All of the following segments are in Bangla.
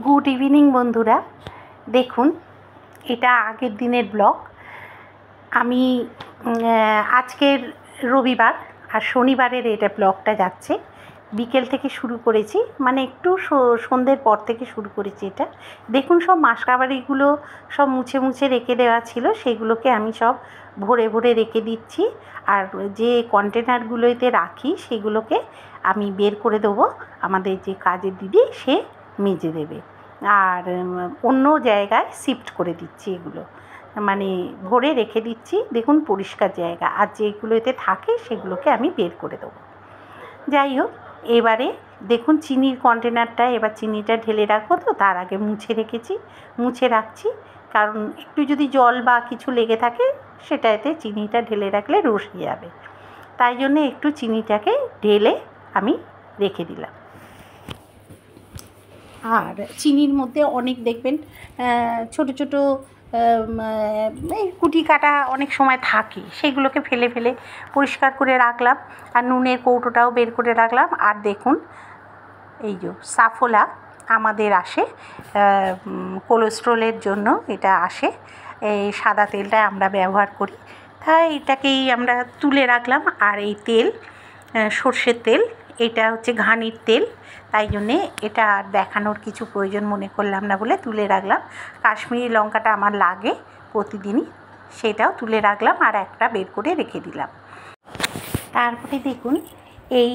গুড ইভিনিং বন্ধুরা, দেখুন এটা আগের দিনের ব্লগ। আমি আজকের রবিবার আর শনিবারের এটা ব্লগটা যাচ্ছে। বিকেল থেকে শুরু করেছি, মানে একটু সন্ধ্যের পর থেকে শুরু করেছি। এটা দেখুন, সব মাসকাবাড়িগুলো সব মুছে মুছে রেখে দেওয়া ছিল, সেগুলোকে আমি সব ভরে ভরে রেখে দিচ্ছি। আর যে কন্টেনারগুলোতে রাখি সেগুলোকে আমি বের করে দেবো, আমাদের যে কাজের দিদি সে মেজে দেবে। আর অন্য জায়গায় শিফট করে দিচ্ছি, এগুলো মানে ভরে রেখে দিচ্ছি। দেখুন পরিষ্কার জায়গা, আর যেগুলোতে থাকে সেগুলোকে আমি বের করে দেবো। যাই হোক, এবারে দেখুন চিনির কন্টেনারটা, এবার চিনিটা ঢেলে রাখবো, তো তার আগে মুছে রাখছি। কারণ একটু যদি জল বা কিছু লেগে থাকে সেটাতে চিনিটা ঢেলে রাখলে রসে যাবে, তাই জন্য একটু চিনিটাকে ঢেলে আমি রেখে দিলাম। আর চিনির মধ্যে অনেক দেখবেন ছোট ছোট এই কুটি কাটা অনেক সময় থাকে, সেগুলোকে ফেলে ফেলে পরিষ্কার করে রাখলাম। আর নুনের কৌটোটাও বের করে রাখলাম। আর দেখুন এই যে সাফোলা আমাদের আসে কোলেস্ট্রলের জন্য, এটা আসে, এই সাদা তেলটা আমরা ব্যবহার করি, তাই এটাকেই আমরা তুলে রাখলাম। আর এই তেল সর্ষের তেল, এটা হচ্ছে ঘানির তেল, তাই জন্যে এটা আর দেখানোর কিছু প্রয়োজন মনে করলাম না বলে তুলে রাখলাম। কাশ্মীরি লঙ্কাটা আমার লাগে প্রতিদিনই, সেটাও তুলে রাখলাম আর একটা বের করে রেখে দিলাম। তারপরে দেখুন এই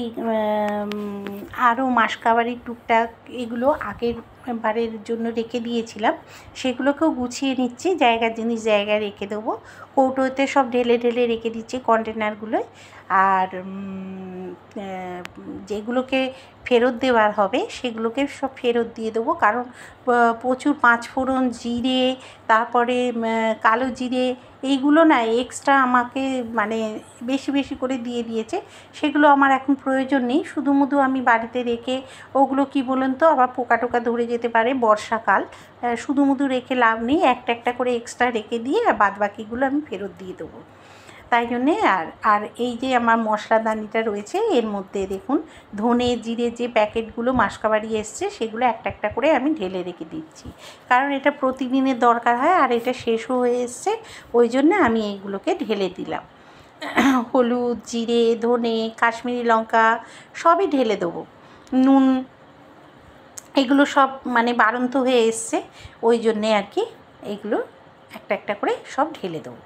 আরও মাসকাবারির টুকটাক এগুলো আগের বারের জন্য রেখে দিয়েছিলাম, সেগুলোকেও গুছিয়ে নিচ্ছি, জায়গার জিনিস জায়গায় রেখে দেবো। কৌটোতে সব ঢেলে ঢেলে রেখে দিচ্ছি কন্টেনারগুলোয়। আর যেগুলোকে ফেরত দেওয়ার হবে সেগুলোকে সব ফেরত দিয়ে দেবো। কারণ প্রচুর পাঁচফোড়ন, জিরে, তারপরে কালো জিরে, এইগুলো না এক্সট্রা আমাকে মানে বেশি বেশি করে দিয়ে দিয়েছে, সেগুলো আমার এখন প্রয়োজন নেই। শুধু আমি বাড়িতে রেখে ওগুলো কি বলুন তো, আবার পোকা টোকা ধরে যেতে পারে, বর্ষাকাল, শুধু রেখে লাভ নেই। একটা একটা করে এক্সট্রা রেখে দিয়ে আর বাদ বাকিগুলো আমি ফেরত দিয়ে দেবো, তাই জন্যে। আর এই যে আমার মশলাদানিটা রয়েছে, এর মধ্যে দেখুন ধনে জিরে যে প্যাকেটগুলো মাসকাবারি এসছে সেগুলো একটা একটা করে আমি ঢেলে রেখে দিচ্ছি, কারণ এটা প্রতিদিনের দরকার হয়। আর এটা শেষও হয়ে এসছে, ওই জন্য আমি এইগুলোকে ঢেলে দিলাম। হলুদ, জিরে, ধনে, কাশ্মীরি লঙ্কা সবই ঢেলে দেবো। নুন, এগুলো সব মানে বাড়ন্ত হয়ে এসছে, ওই জন্যে আর কি এগুলো একটা একটা করে সব ঢেলে দেবো।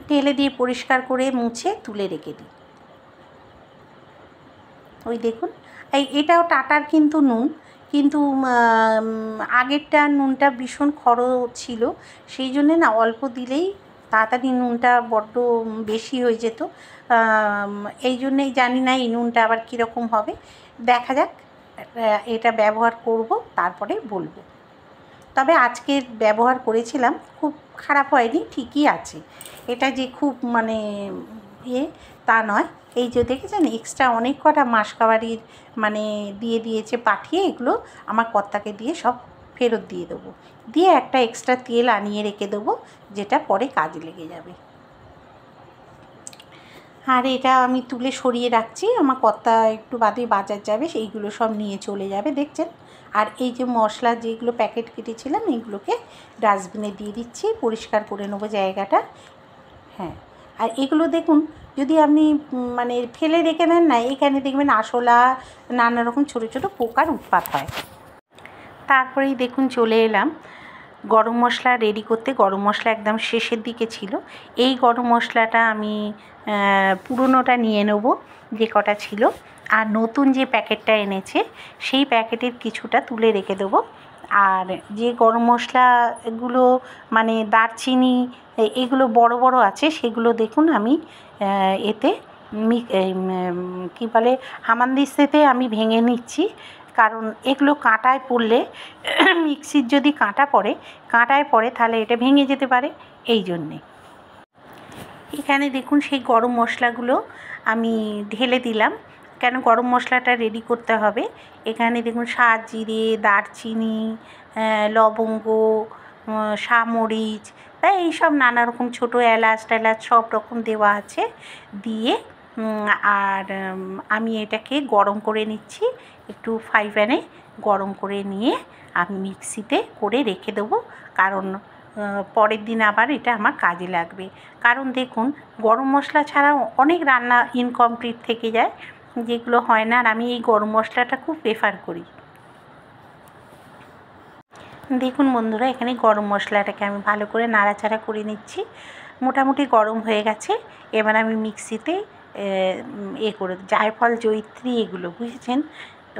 ঢেলে দিয়ে পরিষ্কার করে মুছে তুলে রেখে দিই। ওই দেখুন এটাও টাটার কিন্তু নুন, কিন্তু আগেরটা নুনটা ভীষণ খরো ছিল, সেই জন্যে না অল্প দিলেই তাড়াতাড়ি নুনটা বড্ড বেশি হয়ে যেত। এই জন্যেই জানি না এই নুনটা আবার কীরকম হবে, দেখা যাক। এটা ব্যবহার করব, তারপরে বলবো। তবে আজকে ব্যবহার করেছিলাম, খুব খারাপ হয়নি, ঠিকই আছে। এটা যে খুব মানে তা নয়। এই যে দেখেছেন এক্সট্রা অনেক কটা মাসকাবারির মানে দিয়ে দিয়েছে পাঠিয়ে, এগুলো আমার কর্তাকে দিয়ে সব ফেরত দিয়ে দেবো, দিয়ে একটা এক্সট্রা তেল আনিয়ে রেখে দেবো, যেটা পরে কাজে লেগে যাবে। আর এটা আমি তুলে সরিয়ে রাখছি, আমার কর্তা একটু বাদে বাজার যাবে, সেইগুলো সব নিয়ে চলে যাবে, দেখছেন। আর এই যে মশলা যেগুলো প্যাকেট কেটেছিলাম এইগুলোকে ডাস্টবিনে দিয়ে দিচ্ছি, পরিষ্কার করে নেবো জায়গাটা। হ্যাঁ, আর এগুলো দেখুন যদি আপনি মানে ফেলে রেখে দেন না, এখানে দেখবেন আরশোলা, নানা রকম ছোটো ছোটো পোকার উৎপাত হয়। তারপরেই দেখুন চলে এলাম গরম মশলা রেডি করতে। গরম মশলা একদম শেষের দিকে ছিল, এই গরম মশলাটা আমি পুরনোটা নিয়ে নেব যে কটা ছিল, আর নতুন যে প্যাকেটটা এনেছে সেই প্যাকেটের কিছুটা তুলে রেখে দেবো। আর যে গরম মশলাগুলো মানে দারচিনি এগুলো বড় বড় আছে, সেগুলো দেখুন আমি এতে কী বলে হামানদিস্তাতে আমি ভেঙে নিচ্ছি, কারণ এগুলো কাঁটায় পড়লে মিক্সির যদি কাঁটায় পড়ে তাহলে এটা ভেঙে যেতে পারে, এই জন্যে। এখানে দেখুন সেই গরম মশলাগুলো আমি ঢেলে দিলাম, কেন গরম মশলাটা রেডি করতে হবে। এখানে দেখুন সাজিরে, দারচিনি, লবঙ্গ, সামরিচ, এইসব নানা রকম ছোটো এলাচ টেলাচ সব রকম দেওয়া আছে, দিয়ে আর আমি এটাকে গরম করে নিচ্ছি, একটু ফ্রাই প্যানে গরম করে নিয়ে আমি মিক্সিতে করে রেখে দেবো, কারণ পরের দিন আবার এটা আমার কাজে লাগবে। কারণ দেখুন, গরম মশলা ছাড়াও অনেক রান্না ইনকমপ্লিট থেকে যায়, যেগুলো হয় না, আর আমি এই গরম মশলাটা খুব প্রেফার করি। দেখুন বন্ধুরা, এখানে গরম মশলাটাকে আমি ভালো করে নাড়াচাড়া করে নিচ্ছি, মোটামুটি গরম হয়ে গেছে। এবার আমি মিক্সিতে করে জায়ফল, জয়িত্রী, এগুলো বুঝেছেন,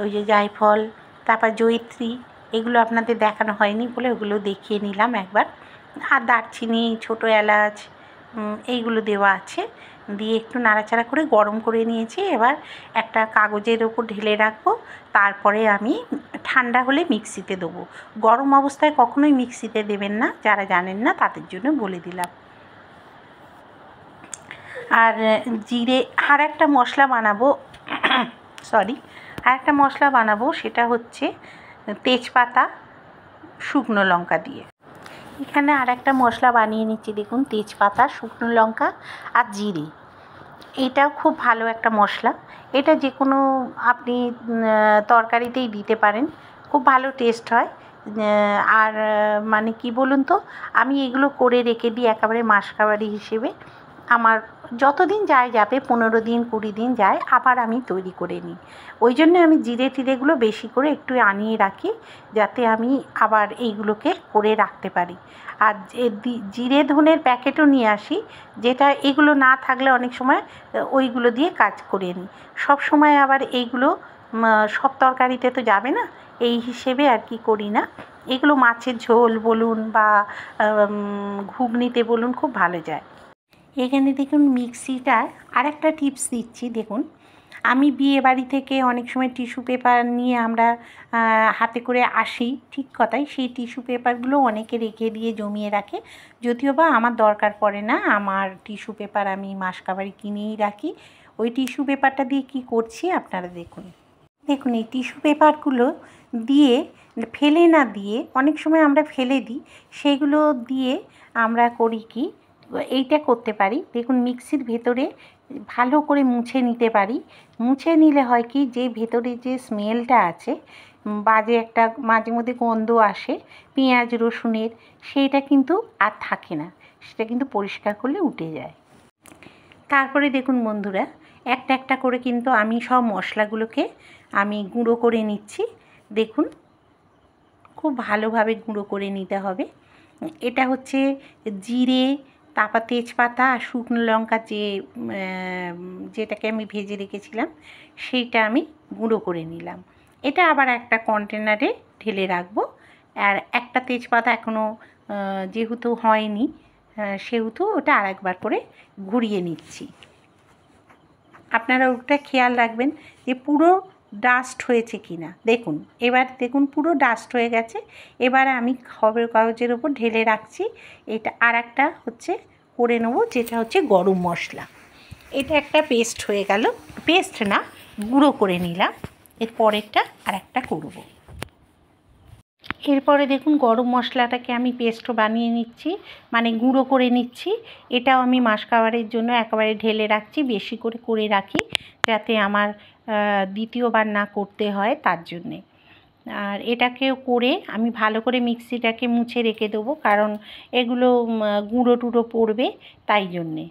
ওই যে জায়ফল, তারপর জয়িত্রী, এগুলো আপনাদের দেখানো হয়নি বলে ওগুলো দেখিয়ে নিলাম একবার। আর দারচিনি, ছোটো এলাচ, এইগুলো দেওয়া আছে, দিয়ে একটু নাড়াচাড়া করে গরম করে নিয়েছি। এবার একটা কাগজের ওপর ঢেলে রাখবো, তারপরে আমি ঠান্ডা হলে মিক্সিতে দেবো। গরম অবস্থায় কখনোই মিক্সিতে দেবেন না, যারা জানেন না তাদের জন্য বলে দিলাম। আর জিরে, আর একটা মশলা বানাবো, আর একটা মশলা বানাবো, সেটা হচ্ছে তেজপাতা, শুকনো লঙ্কা দিয়ে। এখানে আর একটা মশলা বানিয়ে নিচ্ছি, দেখুন, তেজপাতা, শুকনো লঙ্কা আর জিরে। এটাও খুব ভালো একটা মশলা, এটা যে কোনো আপনি তরকারিতেই দিতে পারেন, খুব ভালো টেস্ট হয়। আর মানে কি বলুন তো, আমি এগুলো করে রেখে দিই একেবারে মাসকাবারি হিসেবে। আমার যতদিন যাবে, 15 দিন 20 দিন যায়, আবার আমি তৈরি করে নিই। ওই জন্য আমি জিরে টিরেগুলো বেশি করে একটু আনিয়ে রাখি, যাতে আমি আবার এইগুলোকে করে রাখতে পারি। আর জিরে ধনের প্যাকেটও নিয়ে আসি, যেটা এগুলো না থাকলে অনেক সময় ওইগুলো দিয়ে কাজ করে নিই। সব সময় আবার এইগুলো সব তরকারিতে তো যাবে না, এই হিসেবে আর কি করি না। এগুলো মাছের ঝোল বলুন বা ঘুগনিতে বলুন, খুব ভালো যায়। এখানে দেখুন মিক্সিটার আরেকটা টিপস দিচ্ছি। দেখুন, আমি বিয়ে বাড়ি থেকে অনেক সময় টিস্যু পেপার নিয়ে আমরা হাতে করে আসি, ঠিক কথাই, সেই টিস্যু পেপারগুলো অনেকে রেখে দিয়ে জমিয়ে রাখে, যদিও বা আমার দরকার পড়ে না। আমার টিস্যু পেপার আমি মাসকাবারি কিনেই রাখি। ওই টিস্যু পেপারটা দিয়ে কি করছি আপনারা দেখুন। দেখুন, এই টিস্যু পেপারগুলো দিয়ে, ফেলে না দিয়ে, অনেক সময় আমরা ফেলে দিই, সেগুলো দিয়ে আমরা করি কি, এইটা করতে পারি। দেখুন, মিক্সির ভেতরে ভালো করে মুছে নিতে পারি। মুছে নিলে হয় কি, যে ভেতরে যে স্মেলটা আছে, বাজে একটা মাঝে মধ্যে গন্ধ আসে পেঁয়াজ রসুনের, সেইটা কিন্তু আর থাকে না, সেটা কিন্তু পরিষ্কার করলে উঠে যায়। তারপরে দেখুন বন্ধুরা, একটা একটা করে কিন্তু আমি সব মশলাগুলোকে আমি গুঁড়ো করে নিচ্ছি। দেখুন, খুব ভালোভাবে গুঁড়ো করে নিতে হবে। এটা হচ্ছে জিরে, তারপর তেজপাতা আর শুকনো লঙ্কা, যেটাকে আমি ভেজে রেখেছিলাম, সেইটা আমি গুঁড়ো করে নিলাম। এটা আবার একটা কন্টেনারে ঢেলে রাখবো। আর একটা তেজপাতা এখনও যেহেতু হয়নি, সেহেতু ওটা আরেকবার করে ঘুরিয়ে নিচ্ছি। আপনারা ওটা খেয়াল রাখবেন যে পুরো ডাস্ট হয়েছে কি না। দেখুন, এবার দেখুন পুরো ডাস্ট হয়ে গেছে। এবার আমি খবরের কাগজের ওপর ঢেলে রাখছি। এটা আর একটা হচ্ছে করে নেবো, যেটা হচ্ছে গরম মশলা। এটা একটা পেস্ট হয়ে গেল, পেস্ট না, গুঁড়ো করে নিলাম। এর পরেরটা আর একটা করবো। এরপরে দেখুন, গরম মশলাটাকে আমি পেস্টও বানিয়ে নিচ্ছি, মানে গুঁড়ো করে নিচ্ছি। এটাও আমি মাসকাবারের জন্য একেবারে ঢেলে রাখছি, বেশি করে করে রাখি, যাতে আমার দ্বিতীয়বার না করতে হয়, তার জন্যে। আর এটাকেও করে আমি ভালো করে মিক্সিটাকে মুছে রেখে দেবো, কারণ এগুলো গুঁড়ো টুড়ো পড়বে, তাই জন্যে।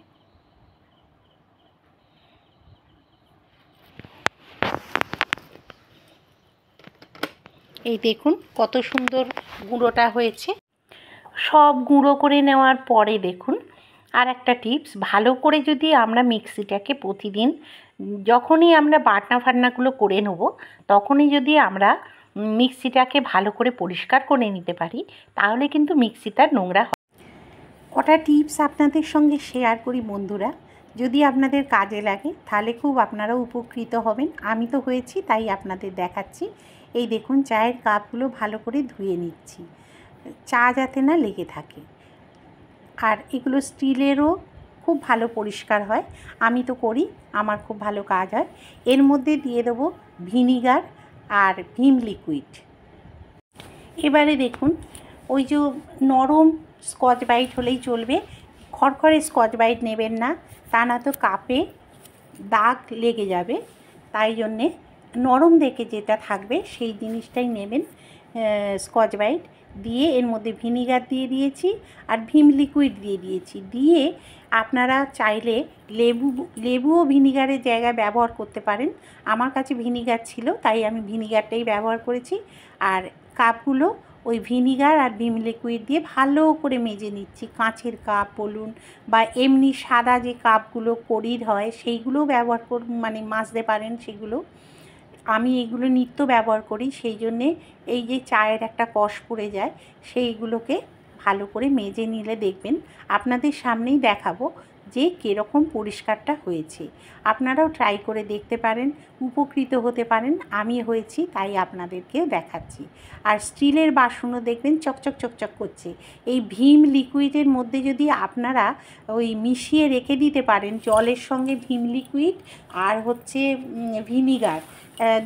এই দেখুন কত সুন্দর গুঁড়োটা হয়েছে। সব গুঁড়ো করে নেওয়ার পরে দেখুন, আর একটা টিপস, ভালো করে যদি আমরা মিক্সিটাকে প্রতিদিন যখনই আমরা বাটনাগুলো করে নেব, তখনই যদি আমরা মিক্সিটাকে ভালো করে পরিষ্কার করে নিতে পারি, তাহলে কিন্তু মিক্সিটা নোংরা হয়। কটা টিপস আপনাদের সঙ্গে শেয়ার করি বন্ধুরা, যদি আপনাদের কাজে লাগে তাহলে খুব আপনারাও উপকৃত হবেন। আমি তো হয়েছি, তাই আপনাদের দেখাচ্ছি। এই দেখুন, চায়ের কাপগুলো ভালো করে ধুয়ে নিচ্ছি, চা যাতে না লেগে থাকে। আর এগুলো স্টিলেরও, খুব ভালো পরিষ্কার হয়, আমি তো করি, আমার খুব ভালো কাজ হয়। এর মধ্যে দিয়ে দেবো ভিনিগার আর ভিম লিকুইড। এবারে দেখুন, ওই যে নরম স্কচ ব্রাইট হলেই চলবে, খড়খড়ে স্কচ ব্রাইট নেবেন না, তা না তো কাপে দাগ লেগে যাবে, তাই জন্যে নরম দেখে যেটা থাকবে সেই জিনিসটাই নেবেন। স্কচ ব্রাইট দিয়ে এর মধ্যে ভিনিগার দিয়ে দিয়েছি আর ভিম লিকুইড দিয়ে দিয়েছি। দিয়ে আপনারা চাইলে লেবুও ভিনিগারের জায়গায় ব্যবহার করতে পারেন। আমার কাছে ভিনিগার ছিল তাই আমি ভিনিগারটাই ব্যবহার করেছি। আর কাপগুলো ওই ভিনিগার আর ভিম লিকুইড দিয়ে ভালো করে মেজে নিচ্ছি। কাঁচের কাপ বলুন বা এমনি সাদা যে কাপগুলো কড়ির হয় সেইগুলোও ব্যবহার মানে মাজতে পারেন। সেগুলো আমি এগুলো নিত্য ব্যবহার করি, সেই জন্যে এই যে চায়ের একটা কষ পড়ে যায় সেইগুলোকে ভালো করে মেজে নিলে দেখবেন আপনাদের সামনেই দেখাবো যে কীরকম পরিষ্কারটা হয়েছে। আপনারাও ট্রাই করে দেখতে পারেন, উপকৃত হতে পারেন। আমি হয়েছি তাই আপনাদেরকেও দেখাচ্ছি। আর স্টিলের বাসনও দেখবেন চকচক চকচক করছে। এই ভিম লিকুইডের মধ্যে যদি আপনারা ওই মিশিয়ে রেখে দিতে পারেন জলের সঙ্গে ভিম লিকুইড আর হচ্ছে ভিনিগার,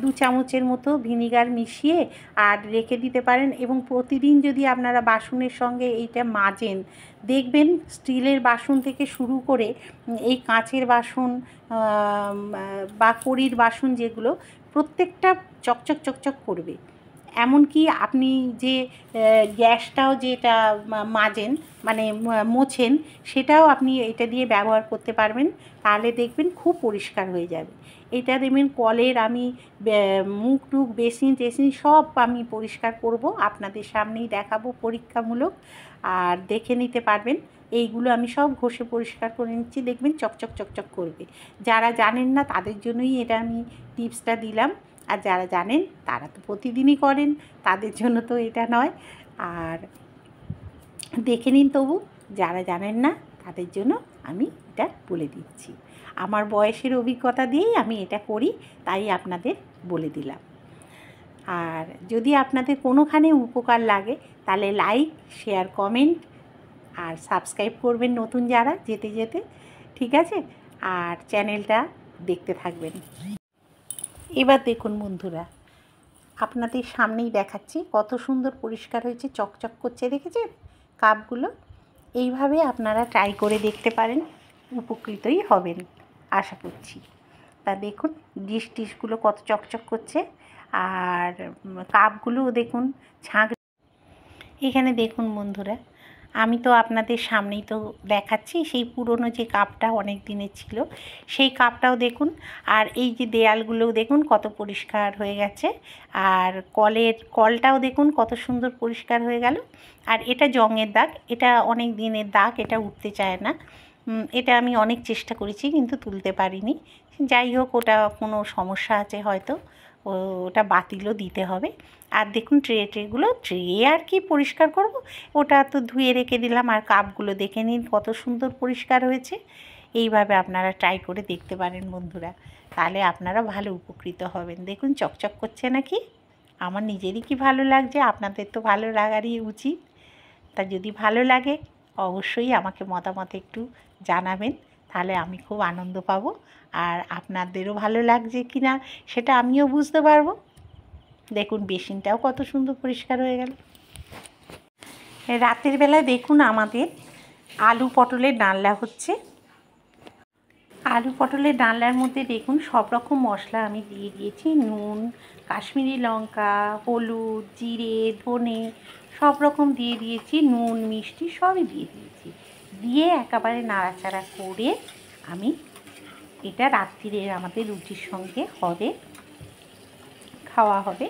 2 চামচের মতো ভিনিগার মিশিয়ে আর রেখে দিতে পারেন, এবং প্রতিদিন যদি আপনারা বাসনের সঙ্গে এইটা মাজেন দেখবেন স্টিলের বাসন থেকে শুরু করে এই কাঁচের বাসন বা কড়ির বাসন যেগুলো প্রত্যেকটা চকচক চকচক করবে। এমনকি আপনি যে গ্যাসটাও যেটা মাজেন মানে মোছেন সেটাও আপনি এটা দিয়ে ব্যবহার করতে পারবেন, তাহলে দেখবেন খুব পরিষ্কার হয়ে যাবে। এটা দেখবেন কলের আমি মুখ টুক বেসিন টেসিন সব আমি পরিষ্কার করব, আপনাদের সামনেই দেখাবো পরীক্ষামূলক, আর দেখে নিতে পারবেন। এইগুলো আমি সব ঘষে পরিষ্কার করে নিচ্ছি, দেখবেন চকচক চকচক করবে। যারা জানেন না তাদের জন্যই এটা আমি টিপসটা দিলাম, আর যারা জানেন তারা তো প্রতিদিনই করেন, তাদের জন্য তো এটা নয়। আর দেখে নিন তবু যারা জানেন না তাদের জন্য আমি এটা বলে দিচ্ছি। আমার বয়সের অভিজ্ঞতা দিয়েই আমি এটা করি, তাই আপনাদের বলে দিলাম। আর যদি আপনাদের কোনোখানে উপকার লাগে তাহলে লাইক শেয়ার কমেন্ট আর সাবস্ক্রাইব করবেন নতুন যারা যেতে যেতে, ঠিক আছে? আর চ্যানেলটা দেখতে থাকবেন। এবার দেখুন বন্ধুরা, আপনাদের সামনেই দেখাচ্ছি কত সুন্দর পরিষ্কার হয়েছে, চকচক করছে, দেখেছেন কাপগুলো? এইভাবে আপনারা ট্রাই করে দেখতে পারেন, উপকৃতই হবেন আশা করছি। তা দেখুন ডিশগুলো কত চকচক করছে, আর কাপগুলোও দেখুন ছাঁক। এখানে দেখুন বন্ধুরা, আমি তো আপনাদের সামনেই তো দেখাচ্ছি সেই পুরনো যে কাপটা অনেক দিনের ছিল সেই কাপটাও দেখুন। আর এই যে দেয়ালগুলোও দেখুন কত পরিষ্কার হয়ে গেছে, আর কলটাও দেখুন কত সুন্দর পরিষ্কার হয়ে গেল। আর এটা জংয়ের দাগ, এটা অনেক দিনের দাগ, এটা উঠতে চায় না। এটা আমি অনেক চেষ্টা করেছি কিন্তু তুলতে পারিনি। যাই হোক, ওটা কোনো সমস্যা আছে হয়তো, ওটা বাতিলও দিতে হবে। আর দেখুন ট্রেগুলো আর কি পরিষ্কার করব, ওটা তো ধুয়ে রেখে দিলাম। আর কাপগুলো দেখে নিন কত সুন্দর পরিষ্কার হয়েছে। এইভাবে আপনারা ট্রাই করে দেখতে পারেন বন্ধুরা, তাহলে আপনারা ভালো উপকৃত হবেন। দেখুন চকচক করছে নাকি? আমার নিজেরই কি ভালো লাগছে, আপনাদের তো ভালো লাগারই উচিত। তা যদি ভালো লাগে অবশ্যই আমাকে মতামত একটু জানাবেন, তাহলে আমি খুব আনন্দ পাবো। আর আপনাদেরও ভালো লাগছে কি না সেটা আমিও বুঝতে পারবো। দেখুন বেসিনটাও কত সুন্দর পরিষ্কার হয়ে গেল। রাতের বেলায় দেখুন আমাদের আলু পটলের ডালনা হচ্ছে। আলু পটলের ডালনার মধ্যে দেখুন সব রকম মশলা আমি দিয়ে দিয়েছি, নুন, কাশ্মীরি লঙ্কা, হলুদ, জিরে, ধনে সব রকম দিয়ে দিয়েছি, নুন মিষ্টি সবই দিয়ে দিয়েছি। দিয়ে একেবারে নাড়াচাড়া করে আমি এটা রাত্রিরে আমাদের রুটির সঙ্গে হবে, খাওয়া হবে,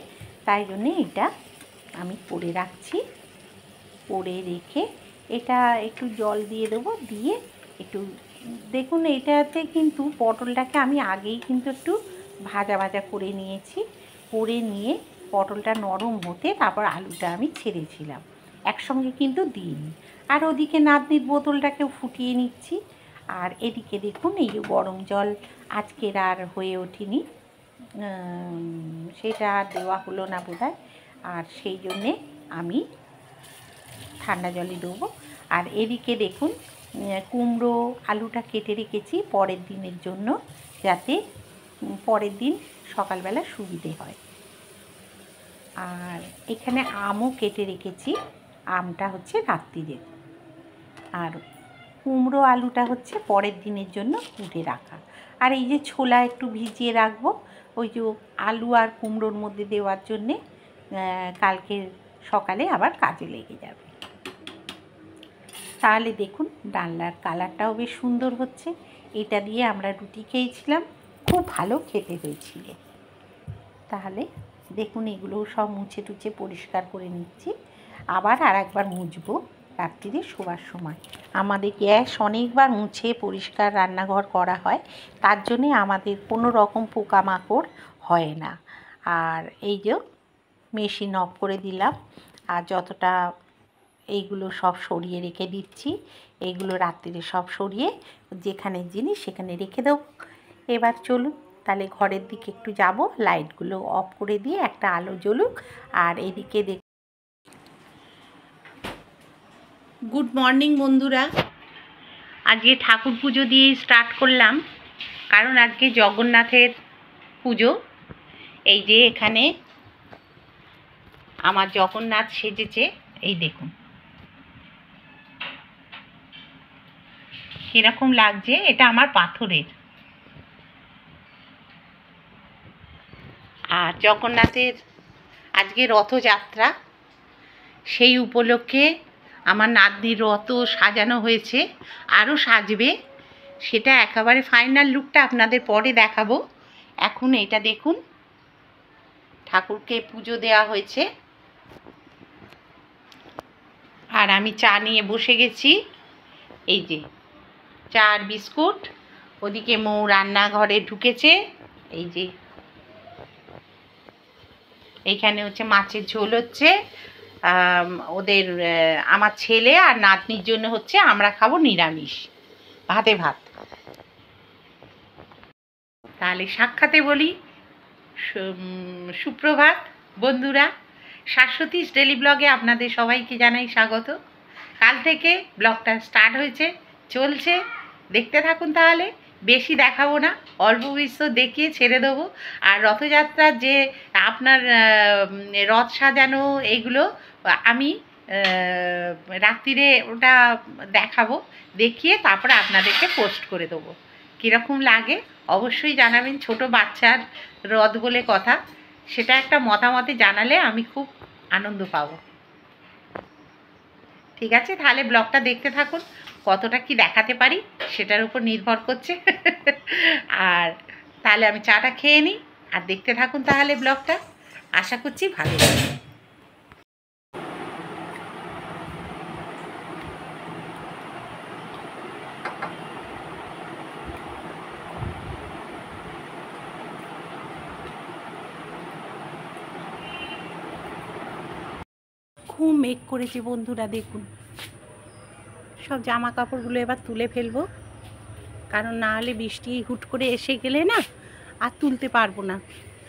তাই জন্যে এটা আমি করে রাখছি। করে রেখে এটা একটু জল দিয়ে দেবো, দিয়ে একটু দেখুন এটাতে কিন্তু পটলটাকে আমি আগেই কিন্তু একটু ভাজা ভাজা করে নিয়েছি। করে নিয়ে পটলটা নরম হতে তারপর আলুটা আমি ছেড়েছিলাম, একসঙ্গে কিন্তু দিইনি। আর ওদিকে নাতনির বোতলটাকেও ফুটিয়ে নিচ্ছি। আর এদিকে দেখুন এই গরম জল আজকের আর হয়ে ওঠেনি, সেটা আর দেওয়া হলো না বোধহয়, আর সেই জন্যে আমি ঠান্ডা জলই দেবো। আর এদিকে দেখুন কুমড়ো আলুটা কেটে রেখেছি পরের দিনের জন্য, যাতে পরের দিন সকালবেলা সুবিধে হয়। আর এখানে আমও কেটে রেখেছি, আমটা হচ্ছে রাত্রিরে, আর কুমড়ো আলুটা হচ্ছে পরের দিনের জন্য কুটে রাখা। আর এই যে ছোলা একটু ভিজিয়ে রাখবো, ওই যে আলু আর কুমড়োর মধ্যে দেওয়ার জন্যে, কালকে সকালে আবার কাজে লেগে যাবে। তাহলে দেখুন ডালনার কালারটাও বেশ সুন্দর হচ্ছে। এটা দিয়ে আমরা রুটি খেয়েছিলাম, খুব ভালো খেতে হয়েছিল। তাহলে দেখুন এগুলোও সব মুছে টুছে পরিষ্কার করে নিচ্ছি, আবার আর একবার মুছবো রাত্রিরে শোবার সময়। আমাদের গ্যাস অনেকবার মুছে পরিষ্কার রান্নাঘর করা হয়, তার জন্যে আমাদের কোনো রকম পোকামাকড় হয় না। আর এই যে মেশিন অফ করে দিলাম, আর যতটা এইগুলো সব সরিয়ে রেখে দিচ্ছি, এইগুলো রাত্রিরে সব সরিয়ে যেখানে জিনিস সেখানে রেখে দেবো। এবার চলুন তাহলে ঘরের দিকে একটু যাব, লাইটগুলো অফ করে দিয়ে একটা আলো জ্বলুক। আর এদিকে গুড মর্নিং বন্ধুরা। আজকে ঠাকুর পুজো দিয়ে স্টার্ট করলাম, কারণ আজকে জগন্নাথের পুজো। এই যে এখানে আমার জগন্নাথ সেজেছে, এই দেখুন কিরকম লাগছে। এটা আমার পাথরের। আর জগন্নাথের আজকে রথযাত্রা, সেই উপলক্ষে আমার নাতনির রথ সাজানো হয়েছে, আরও সাজবে। সেটা একেবারে ফাইনাল লুকটা আপনাদের পরে দেখাবো। এখন এটা দেখুন, ঠাকুরকে পুজো দেওয়া হয়েছে আর আমি চা নিয়ে বসে গেছি। এই যে চা আর বিস্কুট। ওদিকে মৌ রান্নাঘরে ঢুকেছে। এই যে এইখানে হচ্ছে মাছের ঝোল হচ্ছে, ওদের আমার ছেলে আর নাতনির জন্য হচ্ছে, আমরা খাবো নিরামিষ, ভাতে ভাত। তাহলে সাক্ষাতে বলি সুপ্রভাত বন্ধুরা। শাশ্বতীস ডেলি ব্লগে আপনাদের সবাইকে জানাই স্বাগত। কাল থেকে ব্লগটা স্টার্ট হয়েছে, চলছে, দেখতে থাকুন। তাহলে বেশি দেখাবো না, অল্প বিস্তর দেখিয়ে ছেড়ে দেবো। আর রথযাত্রার যে আপনার রথ সাজানো এইগুলো আমি রাত্রিরে ওটা দেখাবো, দেখিয়ে তারপরে আপনাদেরকে পোস্ট করে দেবো। কীরকম লাগে অবশ্যই জানাবেন। ছোট বাচ্চার রথ বলে কথা, সেটা একটা মতামতে জানালে আমি খুব আনন্দ পাবো। ঠিক আছে, তাহলে ব্লগটা দেখতে থাকুন। কতটা কি দেখাতে পারি সেটার উপর নির্ভর করছে। আর তাহলে আমি চাটা খেয়ে নিই আর দেখতে থাকুন তাহলে ব্লগটা, আশা করছি ভালো লাগবে। খুব মেঘ করেছে বন্ধুরা, দেখুন সব জামা কাপড়গুলো এবার তুলে ফেলবো, কারণ না হলে বৃষ্টি হুট করে এসে গেলে না আর তুলতে পারবো না,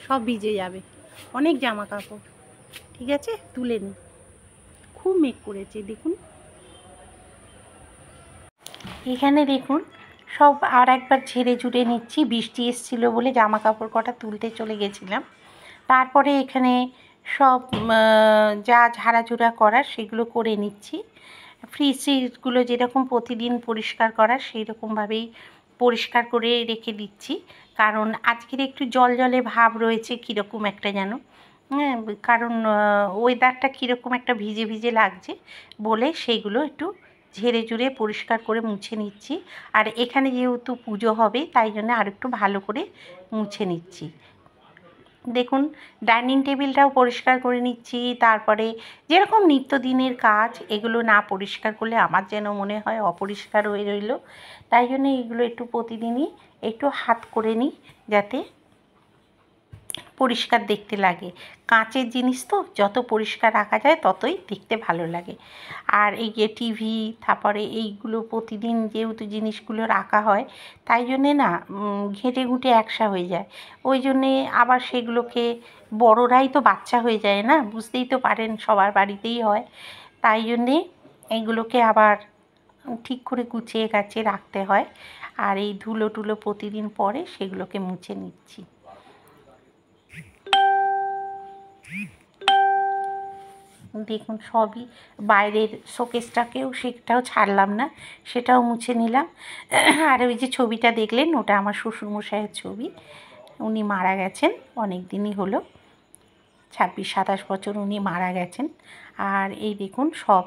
সব ভিজে যাবে। অনেক জামা কাপড়, ঠিক আছে তুলে নিই। খুব মেঘ করেছে দেখুন। এখানে দেখুন সব আর একবার ঝেড়ে ঝুড়ে নিচ্ছি, বৃষ্টি এসেছিলো বলে জামা কাপড় কটা তুলতে চলে গেছিলাম। তারপরে এখানে সব যা ঝাড়াঝুড়া করার সেগুলো করে নিচ্ছি। ফ্রিজ ট্রিজগুলো যেরকম প্রতিদিন পরিষ্কার করার সেই রকমভাবেই পরিষ্কার করে রেখে দিচ্ছি, কারণ আজকের একটু জল জলে ভাব রয়েছে, কীরকম একটা যেন, হ্যাঁ, কারণ ওয়েদারটা কীরকম একটা ভিজে ভিজে লাগছে বলে সেইগুলো একটু ঝেড়ে ঝুড়ে পরিষ্কার করে মুছে নিচ্ছি। আর এখানে যেহেতু পুজো হবে তাই জন্য আর একটু ভালো করে মুছে নিচ্ছি। দেখুন ডাইনিং টেবিলটাও পরিষ্কার করে নিচ্ছি। তারপরে যেরকম নিত্যদিনের কাজ, এগুলো না পরিষ্কার করলে আমার যেন মনে হয় অপরিষ্কার হয়ে রইল। তাই জন্য এগুলো একটু প্রতিদিনই একটু হাত করে নিই, যাতে পরিষ্কার দেখতে লাগে। কাঁচের জিনিস তো যত পরিষ্কার রাখা যায় ততই দেখতে ভালো লাগে। আর এই যে টিভি, তারপরে এইগুলো প্রতিদিন যেহেতু জিনিসগুলো রাখা হয় তাই জন্যে না ঘেঁটে ঘুঁটে একসা হয়ে যায়। ওই জন্যে আবার সেগুলোকে, বড়রাই তো বাচ্চা হয়ে যায় না, বুঝতেই তো পারেন সবার বাড়িতেই হয়। তাই জন্যে এইগুলোকে আবার ঠিক করে গুছিয়ে গাছিয়ে রাখতে হয়। আর এই ধুলো টুলো প্রতিদিন পরে সেগুলোকে মুছে নিচ্ছি। দেখুন সবই বাইরের শোকেসটাকেও সেটাও ছাড়লাম না, সেটাও মুছে নিলাম। আর ওই যে ছবিটা দেখলেন ওটা আমার শ্বশুরমশাইয়ের ছবি, উনি মারা গেছেন অনেক দিনই হলো, 26-27 বছর উনি মারা গেছেন। আর এই দেখুন সব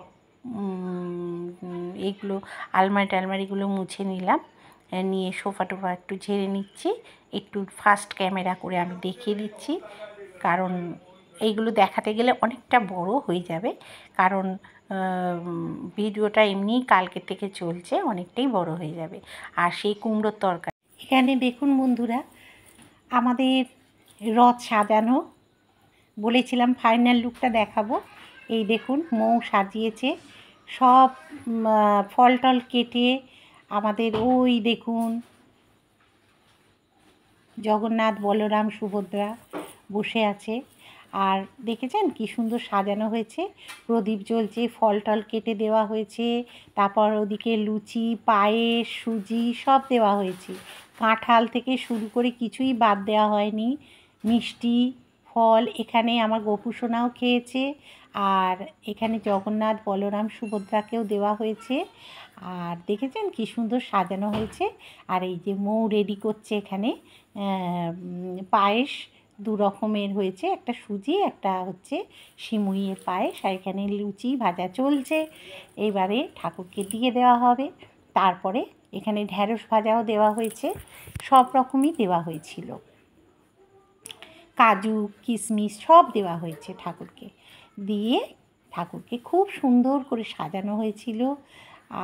এইগুলো আলমারিগুলো মুছে নিলাম, নিয়ে সোফা টোফা একটু ঝেড়ে নিচ্ছি, একটু ফাস্ট ক্যামেরা করে আমি দেখিয়ে দিচ্ছি, কারণ এইগুলো দেখাতে গেলে অনেকটা বড় হয়ে যাবে, কারণ ভিডিওটা এমনিই কালকে থেকে চলছে, অনেকটাই বড় হয়ে যাবে। আর সেই কুমড়োর তরকারি এখানে দেখুন বন্ধুরা, আমাদের রথ সাজানো, বলেছিলাম ফাইনাল লুকটা দেখাবো। এই দেখুন মৌ সাজিয়েছে সব, ফল টল কেটে আমাদের ওই দেখুন জগন্নাথ বলরাম সুভদ্রা বসে আছে। আর দেখেছেন কি সুন্দর সাজানো হয়েছে, প্রদীপ জ্বলছে, ফল টল কেটে দেওয়া হয়েছে, তারপর ওদিকে লুচি, পায়েস, সুজি সব দেওয়া হয়েছে, কাঁঠাল থেকে শুরু করে কিছুই বাদ দেওয়া হয়নি, মিষ্টি ফল। এখানে আমার গোপুসোনাও খেয়েছে, আর এখানে জগন্নাথ বলরাম সুভদ্রাকেও দেওয়া হয়েছে। আর দেখেছেন কি সুন্দর সাজানো হয়েছে। আর এই যে মৌ রেডি করছে এখানে পায়েস, 2 রকমের হয়েছে, একটা সুজি, একটা হচ্ছে সিমুইয়ের পায়েস। আর এখানে লুচি ভাজা চলছে, এবারে ঠাকুরকে দিয়ে দেওয়া হবে। তারপরে এখানে ঢ্যাঁড়স ভাজাও দেওয়া হয়েছে, সব রকমই দেওয়া হয়েছিল, কাজু কিশমিশ সব দেওয়া হয়েছে ঠাকুরকে, দিয়ে ঠাকুরকে খুব সুন্দর করে সাজানো হয়েছিল।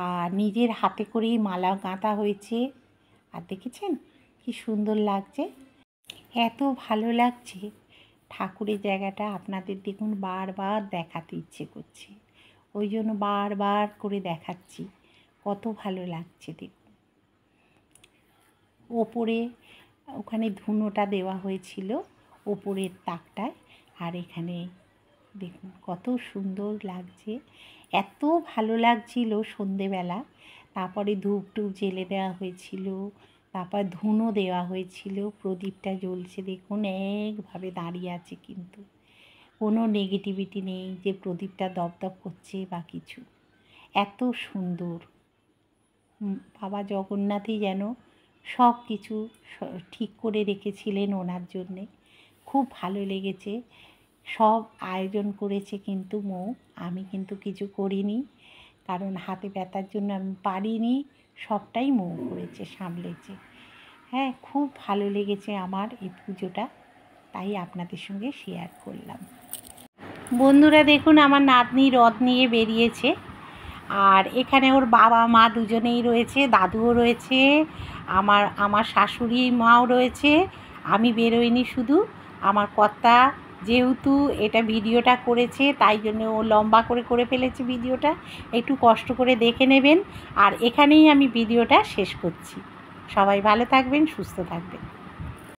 আর নিজের হাতে করেই মালা গাঁথা হয়েছে। আর দেখেছেন কি সুন্দর লাগছে, এত ভালো লাগছে ঠাকুরের জায়গাটা, আপনাদের দেখুন বারবার দেখাতে ইচ্ছে করছে, ওই জন্য বারবার করে দেখাচ্ছি, কত ভালো লাগছে দেখুন। ওপরে ওখানে ধুনোটা দেওয়া হয়েছিল ওপরের তাকটায়, আর এখানে দেখুন কত সুন্দর লাগছে, এত ভালো লাগছিল সন্ধেবেলা। তারপরে ধূপ টুপ জেলে দেওয়া হয়েছিল, তারপর ধুনো দেওয়া হয়েছিল, প্রদীপটা জ্বলছে দেখুন একভাবে দাঁড়িয়ে আছে, কিন্তু কোনো নেগেটিভিটি নেই যে প্রদীপটা দপদপ করছে বা কিছু, এত সুন্দর। বাবা জগন্নাথই যেন সব কিছু ঠিক করে রেখেছিলেন ওনার জন্যে, খুব ভালো লেগেছে। সব আয়োজন করেছে কিন্তু মৌ, আমি কিন্তু কিছু করিনি, কারণ হাতে ব্যথার জন্য আমি পারিনি, সবটাই মৌ করেছে, সামলেছে। হ্যাঁ, খুব ভালো লেগেছে আমার এই পুজোটা, তাই আপনাদের সঙ্গে শেয়ার করলাম। বন্ধুরা দেখুন আমার নাতনি রথ নিয়ে বেরিয়েছে, আর এখানে ওর বাবা মা দুজনেই রয়েছে, দাদুও রয়েছে, আমার শাশুড়ি মাও রয়েছে, আমি বেরোইনি, শুধু আমার কর্তা যেহেতু এটা ভিডিওটা করেছে তাই জন্য ও লম্বা করে ফেলেছে ভিডিওটা, একটু কষ্ট করে দেখে নেবেন। আর এখানেই আমি ভিডিওটা শেষ করছি, সবাই ভালো থাকবেন, সুস্থ থাকবেন।